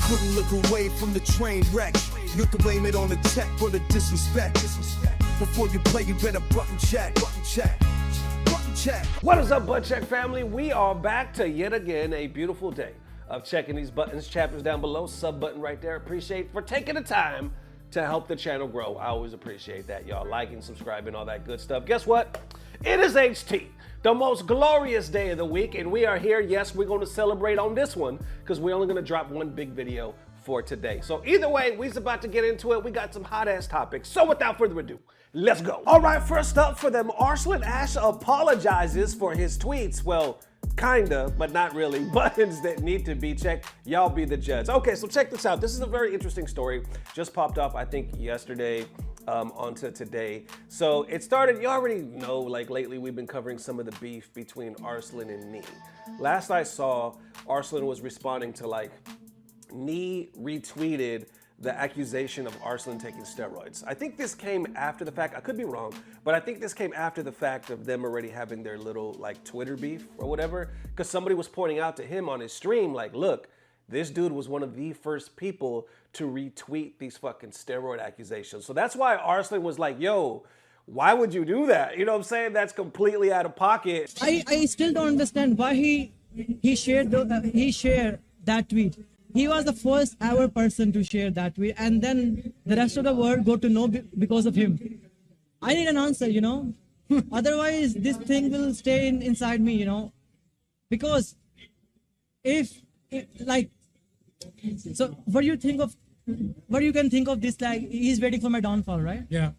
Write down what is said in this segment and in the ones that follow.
couldn't look away from the train wreck. You can blame it on the tech for the disrespect. Before you play, you better button check. What is up, Butt Check family? We are back to yet again a beautiful day of checking these buttons. Chapters down below, sub button right there. Appreciate for taking the time to help the channel grow. I always appreciate that, y'all. Liking, subscribing, all that good stuff. Guess what? It is HT, the most glorious day of the week, and we are here. Yes, we're going to celebrate on this one because we're only going to drop one big video for today. So either way, we're about to get into it. We got some hot ass topics. So without further ado, let's go. All right, first up for them, Arslan Ash apologizes for his tweets. Well, kinda, but not really. Buttons that need to be checked. Y'all be the judge. Okay, so check this out. This is a very interesting story. Just popped up, I think, yesterday onto today. So it started, you already know, like lately we've been covering some of the beef between Arslan and Nee. Last I saw, Arslan was responding to like, Nee retweeted the accusation of Arslan taking steroids. I think this came after the fact, I could be wrong, but I think this came after the fact of them already having their little like Twitter beef or whatever, because somebody was pointing out to him on his stream, like, look, this dude was one of the first people to retweet these fucking steroid accusations. So that's why Arslan was like, yo, why would you do that? You know what I'm saying? That's completely out of pocket. I still don't understand why he shared that tweet. He was the first ever person to share that tweet, and then the rest of the world got to know because of him. I need an answer, you know. Otherwise, this thing will stay inside me, you know. Because so what do you think of? What you can think of this? Like, he's waiting for my downfall, right? Yeah.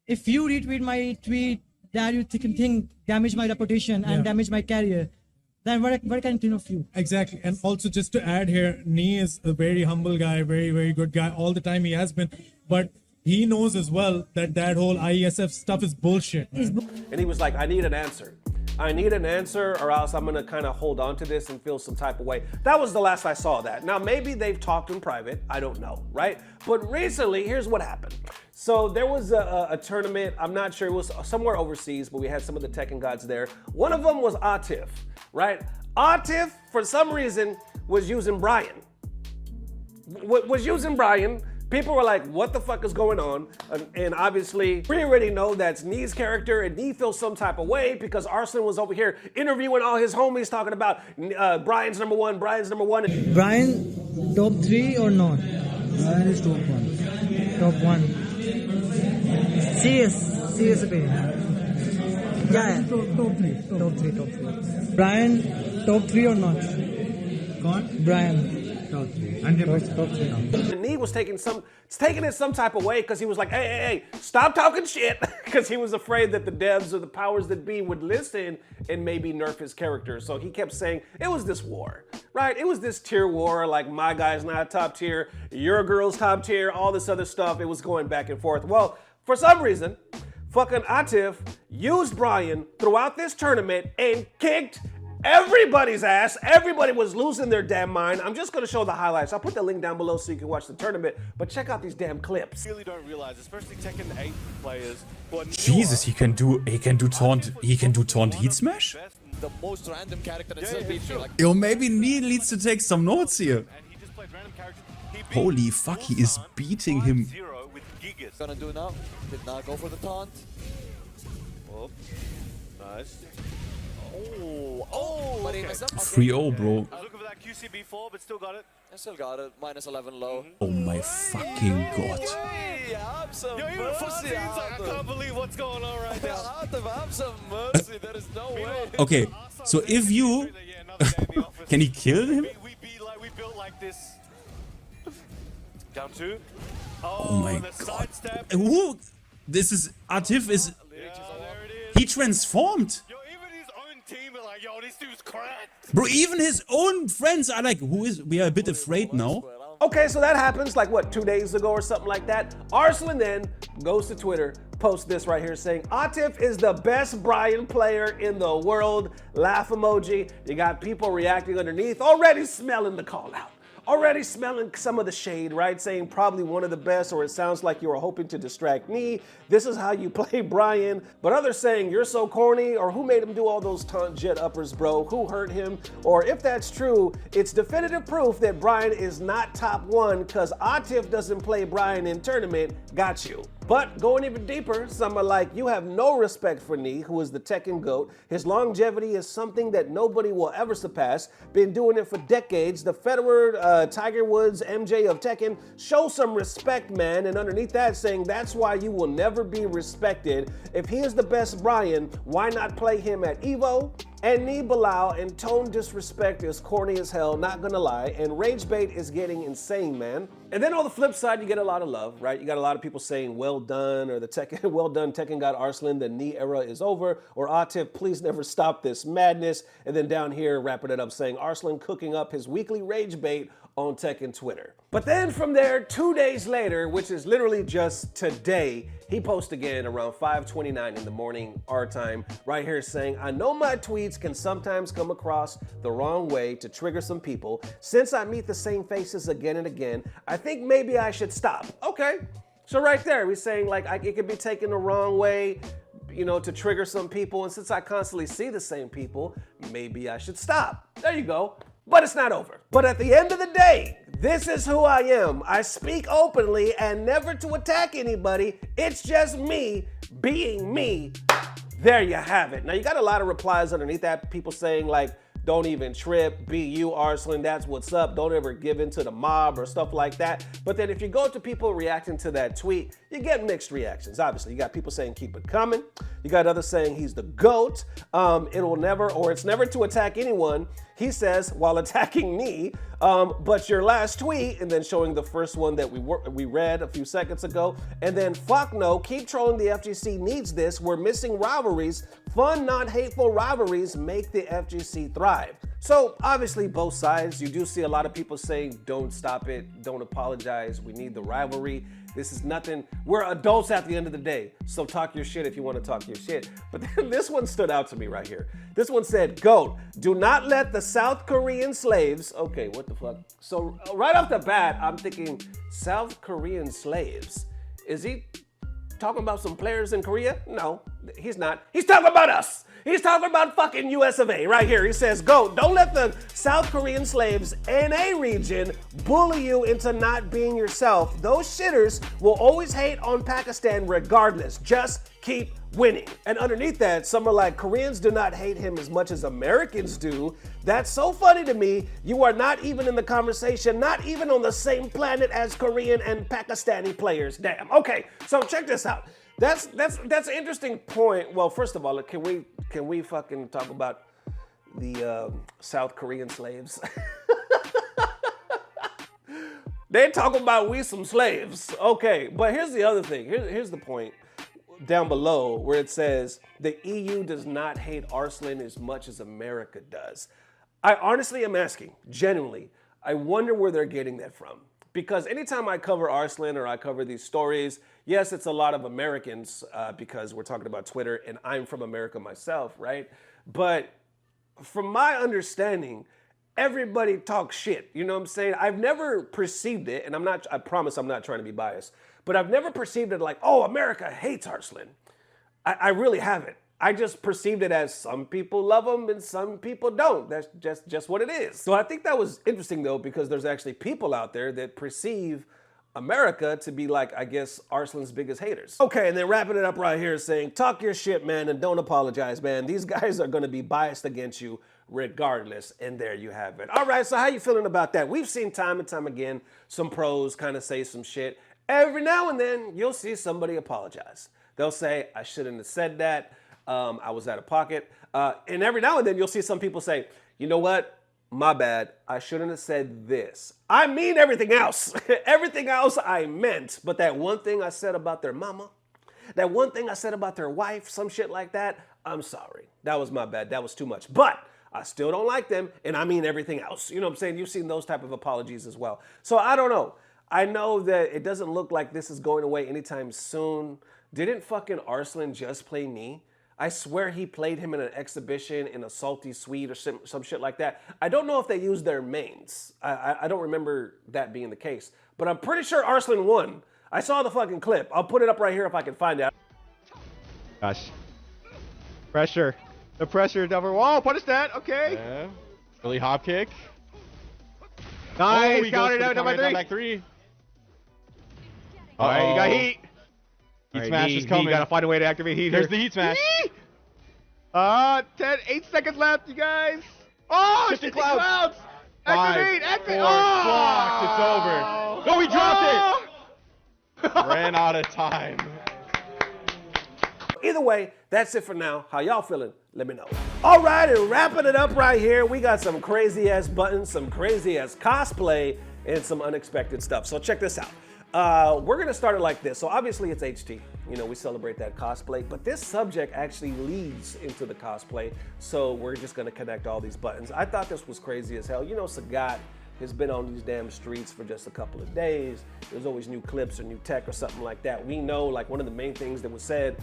If you retweet my tweet that you think damage my reputation and damage my career, then what can I think of you? Exactly. And also just to add here, Nee is a very humble guy, very, very good guy. All the time he has been. But he knows as well that whole IESF stuff is bullshit. And he was like, I need an answer. I need an answer or else I'm gonna kind of hold on to this and feel some type of way. That was the last I saw that. Now, maybe they've talked in private, I don't know, right? But recently, here's what happened. So there was a tournament, I'm not sure, it was somewhere overseas, but we had some of the Tekken gods there. One of them was Atif, right? Atif, for some reason, was using Brian. People were like, what the fuck is going on? And obviously, we already know that's Nee's character, and Nee feels some type of way because Arslan was over here interviewing all his homies talking about Brian's number one. Brian, top 3 or not? Brian is top 1. Top 1. CS पे. Yeah. Top 3. Brian, top 3 or not? Kौन? Brian. Top 3. 100%. And Nee was taking it some type of way because he was like, hey, stop talking shit, because he was afraid that the devs or the powers that be would listen and maybe nerf his character. So he kept saying it was this war, right? It was this tier war, like my guy's not top tier, your girl's top tier, all this other stuff. It was going back and forth. Well, for some reason, fucking Atif used Brian throughout this tournament and kicked everybody's ass. Everybody was losing their damn mind. I'm just gonna show the highlights. I'll put the link down below so you can watch the tournament, but check out these damn clips. Really don't realize, especially Tekken 8 players. Jesus, he can do taunt heat smash? The most random character that still beats you. Yo, maybe Nee needs to take some notes here. Holy fuck, he is beating him. Gonna do now. Did not go for the taunt. Oh, nice. Oh, but he messed up. 3-0, bro. I was looking for that QCB4, but still got it. I still got it. -11 low. Oh my fucking god. Have some Yo, mercy. I can't believe what's going on right now. Have some mercy. There is no way. Okay, so if you... Can he kill him? We built like this. Down 2. Oh my god. Who? This is... Atif is... He transformed. Yo, even his own team are like, yo, this dude's cracked. Bro, even his own friends are like, we are a bit afraid now. Okay, so that happens like what, 2 days ago or something like that. Arslan then goes to Twitter, posts this right here saying, Atif is the best Brian player in the world. Laugh emoji. You got people reacting underneath, already smelling the call out. Already smelling some of the shade, right? Saying probably one of the best, or it sounds like you were hoping to distract me. This is how you play Brian. But others saying you're so corny, or who made him do all those taunt jet uppers, bro? Who hurt him? Or if that's true, it's definitive proof that Brian is not top one because Atif doesn't play Brian in tournament. Got you. But going even deeper, some are like, you have no respect for Nee, who is the Tekken GOAT. His longevity is something that nobody will ever surpass. Been doing it for decades. The Federer, Tiger Woods, MJ of Tekken. Show some respect, man. And underneath that saying, that's why you will never be respected. If he is the best Brian, why not play him at EVO? And Nee Bilal and tone disrespect is corny as hell, not gonna lie, and rage bait is getting insane, man. And then on the flip side, you get a lot of love, right? You got a lot of people saying, well done, or the Tekken, well done, Tekken God Arslan, the Nee era is over, or Atif, please never stop this madness. And then down here, wrapping it up saying, Arslan cooking up his weekly rage bait on Tekken Twitter. But then from there, 2 days later, which is literally just today, he posts again around 5:29 in the morning, our time, right here saying, I know my tweets can sometimes come across the wrong way to trigger some people. Since I meet the same faces again and again, I think maybe I should stop. Okay, so right there, he's saying like it could be taken the wrong way, you know, to trigger some people. And since I constantly see the same people, maybe I should stop. There you go. But it's not over. But at the end of the day, this is who I am. I speak openly and never to attack anybody. It's just me being me. There you have it. Now you got a lot of replies underneath that. People saying like, don't even trip, be you, Arslan, that's what's up. Don't ever give in to the mob or stuff like that. But then if you go to people reacting to that tweet, you get mixed reactions. Obviously, you got people saying keep it coming. You got others saying he's the GOAT. It will never, or it's never to attack anyone. He says while attacking me, but your last tweet, and then showing the first one that we read a few seconds ago, and then fuck no, keep trolling. The FGC needs this. We're missing rivalries. Fun, not hateful rivalries make the FGC thrive. So obviously both sides, you do see a lot of people saying, don't stop it, don't apologize, we need the rivalry. This is nothing, we're adults at the end of the day, so talk your shit if you want to talk your shit. But then this one stood out to me right here. This one said, GOAT, do not let the South Korean slaves, okay, what the fuck? So right off the bat, I'm thinking, South Korean slaves? Is he talking about some players in Korea? No, he's not. He's talking about us. He's talking about fucking US of A right here. He says, go, don't let the South Korean slaves in a region bully you into not being yourself. Those shitters will always hate on Pakistan regardless. Just keep winning. And underneath that, some are like, Koreans do not hate him as much as Americans do. That's so funny to me. You are not even in the conversation, not even on the same planet as Korean and Pakistani players. Damn. Okay, so check this out. That's an interesting point. Well, first of all, can we fucking talk about the South Korean slaves? They talking about we some slaves. Okay, but here's the other thing. Here's the point down below where it says the EU does not hate Arslan as much as America does. I honestly am asking, genuinely, I wonder where they're getting that from. Because anytime I cover Arslan or I cover these stories, yes, it's a lot of Americans because we're talking about Twitter and I'm from America myself, right? But from my understanding, everybody talks shit. You know what I'm saying? I've never perceived it, and I promise I'm not trying to be biased, but I've never perceived it like, oh, America hates Arslan. I really haven't. I just perceived it as some people love him and some people don't. That's just what it is. So I think that was interesting though, because there's actually people out there that perceive America to be like, I guess, Arslan's biggest haters. Okay, and then wrapping it up right here saying, talk your shit, man, and don't apologize, man. These guys are gonna be biased against you regardless, and there you have it. All right, so how you feeling about that? We've seen time and time again some pros kind of say some shit. Every now and then, you'll see somebody apologize. They'll say, I shouldn't have said that. I was out of pocket. And every now and then you'll see some people say, you know what? My bad. I shouldn't have said this. I mean everything else. Everything else I meant. But that one thing I said about their mama, that one thing I said about their wife, some shit like that, I'm sorry. That was my bad. That was too much. But I still don't like them. And I mean everything else. You know what I'm saying? You've seen those type of apologies as well. So I don't know. I know that it doesn't look like this is going away anytime soon. Didn't fucking Arslan just play Nee? I swear he played him in an exhibition in a salty suite or some shit like that. I don't know if they used their mains. I don't remember that being the case. But I'm pretty sure Arslan won. I saw the fucking clip. I'll put it up right here if I can find it. Gosh. Pressure. The pressure is over. Whoa, punish that. Okay. Yeah. Really hop kick. Nice. He Got goes it for the out number counter, three. back three. All right, you got heat. Heat All right, smash is coming. You gotta find a way to activate heat. There's here. the heat smash. 8 seconds left, you guys. Oh, Shifting shifting clouds. clouds. 5, Activate, 4, activate. blocked. It's over. No, he dropped it. Ran out of time. Either way, that's it for now. How y'all feeling? Let me know. All right, and wrapping it up right here, we got some crazy ass buttons, some crazy ass cosplay, and some unexpected stuff. So check this out. We're gonna start it like this. So obviously it's HT. You know, we celebrate that cosplay, but this subject actually leads into the cosplay. So we're just gonna connect all these buttons. I thought this was crazy as hell. You know, Sagat has been on these damn streets for just a couple of days. There's always new clips or new tech or something like that. We know, like, one of the main things that was said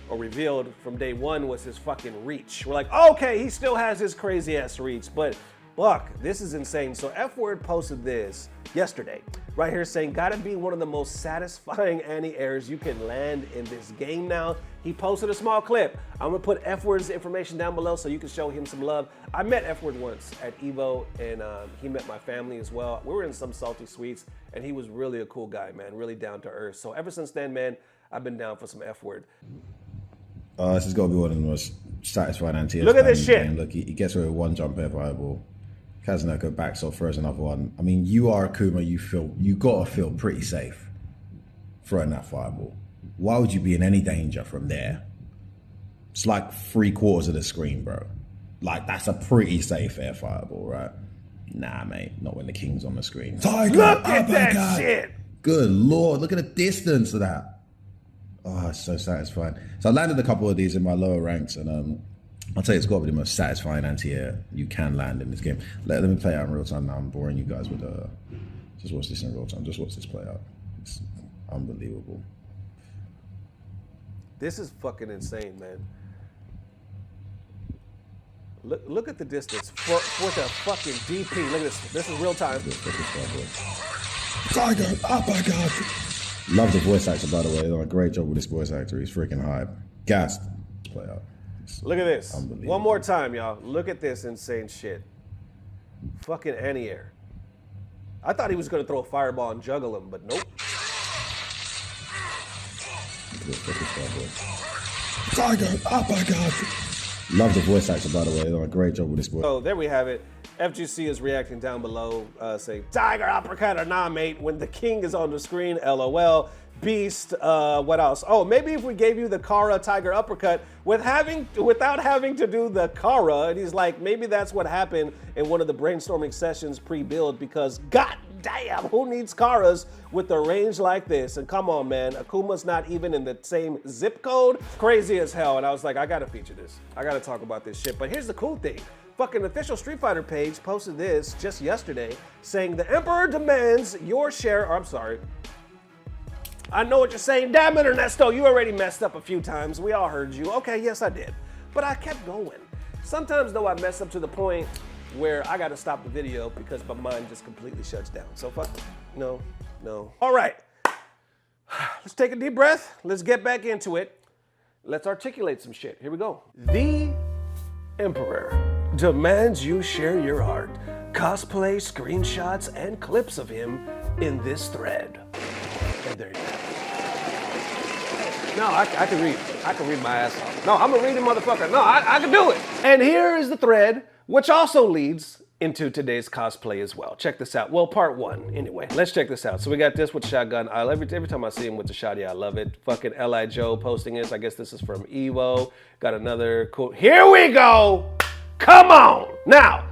or revealed from day one was his fucking reach. We're like, okay, he still has his crazy ass reach, but fuck, this is insane. So F-Word posted this yesterday, right here saying, gotta be one of the most satisfying anti-airs you can land in this game now. He posted a small clip. I'm gonna put F-Word's information down below so you can show him some love. I met F-Word once at Evo, and he met my family as well. We were in some salty suites, and he was really a cool guy, man, really down to earth. So ever since then, man, I've been down for some F-Word. This has got to be one of the most satisfying anti-airs. Look at this shit. Game. Look, he gets away with one jump air fireball. Kazunoko backs off, throws another one. I mean, you are Akuma, you gotta feel pretty safe throwing that fireball. Why would you be in any danger from there? It's like 3/4 of the screen, bro. Like, that's a pretty safe air fireball, right? Nah, mate, not when the king's on the screen. Tiger, Look at that shit. Good lord, look at the distance of that. Oh, it's so satisfying. So I landed a couple of these in my lower ranks, and I'll tell you, it's got to be the most satisfying anti-air you can land in this game. Let me play it out in real time now. I'm boring you guys with just watch this in real time. Just watch this play out. It's unbelievable. This is fucking insane, man. Look at the distance for the fucking DP. Look at this. This is real time. Tiger, uppercut. Love the voice actor, by the way. They've done a great job with this voice actor. He's freaking hype. Gassed. Play out. Look at this. One more time, y'all. Look at this insane shit. Fucking anti-air. I thought he was going to throw a fireball and juggle him, but nope. Tiger, uppercut. Love the voice actor, by the way. They've done a great job with this voice. So there we have it. FGC is reacting down below, saying, Tiger, uppercut, or nah, mate, when the king is on the screen, LOL. Beast, what else? Oh, maybe if we gave you the Kara Tiger uppercut without having to do the Kara, and he's like, maybe that's what happened in one of the brainstorming sessions pre-build, because god damn, who needs Karas with a range like this? And come on, man, Akuma's not even in the same zip code. Crazy as hell. And I was like, I gotta feature this. I gotta talk about this shit. But here's the cool thing. Fucking official Street Fighter page posted this just yesterday saying the Emperor demands your share, or I'm sorry. I know what you're saying. Damn it, Ernesto, you already messed up a few times. We all heard you. Okay, yes, I did. But I kept going. Sometimes, though, I mess up to the point where I got to stop the video because my mind just completely shuts down. So, fuck, no. All right. Let's take a deep breath. Let's get back into it. Let's articulate some shit. Here we go. The Emperor demands you share your art, cosplay, screenshots, and clips of him in this thread. And there you go. No, I can read. I can read my ass off. No, I'm a reading motherfucker. No, I can do it. And here is the thread, which also leads into today's cosplay as well. Check this out. Well, part one. Anyway, let's check this out. So we got this with Shotgun. Every time I see him with the shotty, I love it. Fucking L.I. Joe posting this. I guess this is from Evo. Got another cool. Here we go. Come on. Now,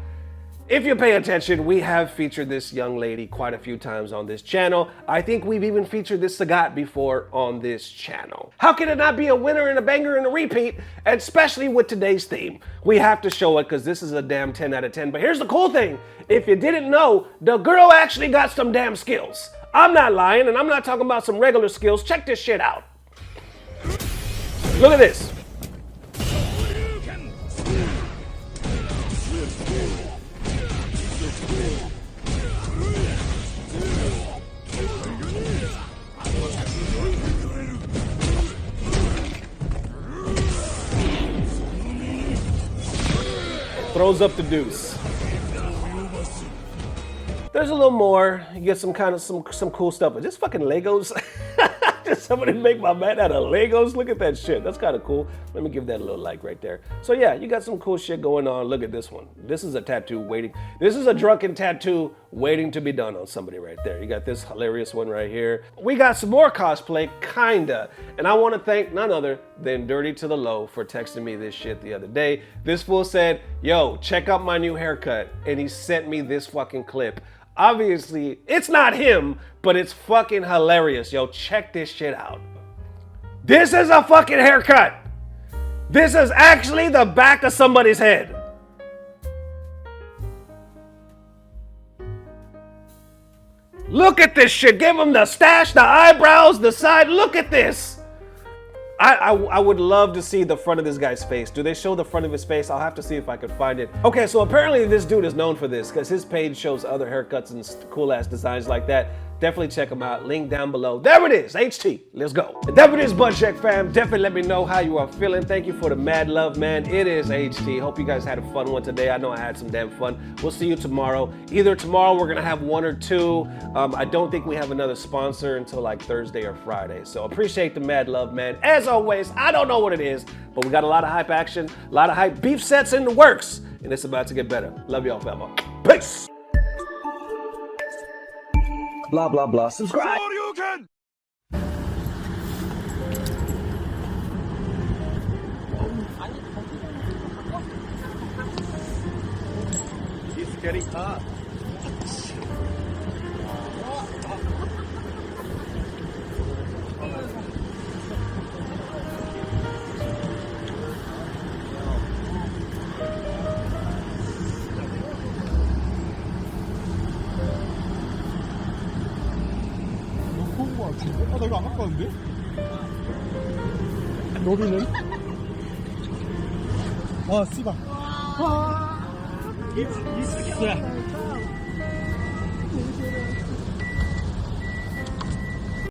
if you pay attention, we have featured this young lady quite a few times on this channel. I think we've even featured this Sagat before on this channel. How can it not be a winner and a banger and a repeat, especially with today's theme? We have to show it because this is a damn 10 out of 10. But here's the cool thing. If you didn't know, the girl actually got some damn skills. I'm not lying, and I'm not talking about some regular skills. Check this shit out. Look at this. Throws up the deuce. There's a little more. You get some cool stuff. But this fucking Legos. Did somebody make my man out of Legos? Look at that shit. That's kind of cool. Let me give that a little like right there. So yeah, you got some cool shit going on. Look at this one. This is a tattoo waiting. This is a drunken tattoo waiting to be done on somebody right there. You got this hilarious one right here. We got some more cosplay, kinda. And I want to thank none other than Dirty to the Low for texting me this shit the other day. This fool said, yo, check out my new haircut. And he sent me this fucking clip. Obviously, it's not him, but it's fucking hilarious. Yo, check this shit out. This is a fucking haircut. This is actually the back of somebody's head. Look at this shit. Give him the stash, the eyebrows, the side. Look at this. I would love to see the front of this guy's face. Do they show the front of his face? I'll have to see if I can find it. Okay, so apparently this dude is known for this because his page shows other haircuts and cool ass designs like that. Definitely check them out. Link down below. There it is, HT. Let's go. And that it is, Butt Check fam. Definitely let me know how you are feeling. Thank you for the mad love, man. It is HT. Hope you guys had a fun one today. I know I had some damn fun. We'll see you tomorrow. Either tomorrow we're gonna have one or two. I don't think we have another sponsor until like Thursday or Friday. So appreciate the mad love, man. As always, I don't know what it is, but we got a lot of hype action, a lot of hype beef sets in the works, and it's about to get better. Love y'all, fam. Peace. Blah, blah, blah. Subscribe. He's getting hot. 내가 안 갖고 왔는데? 여기는? 아, 씨발. 와.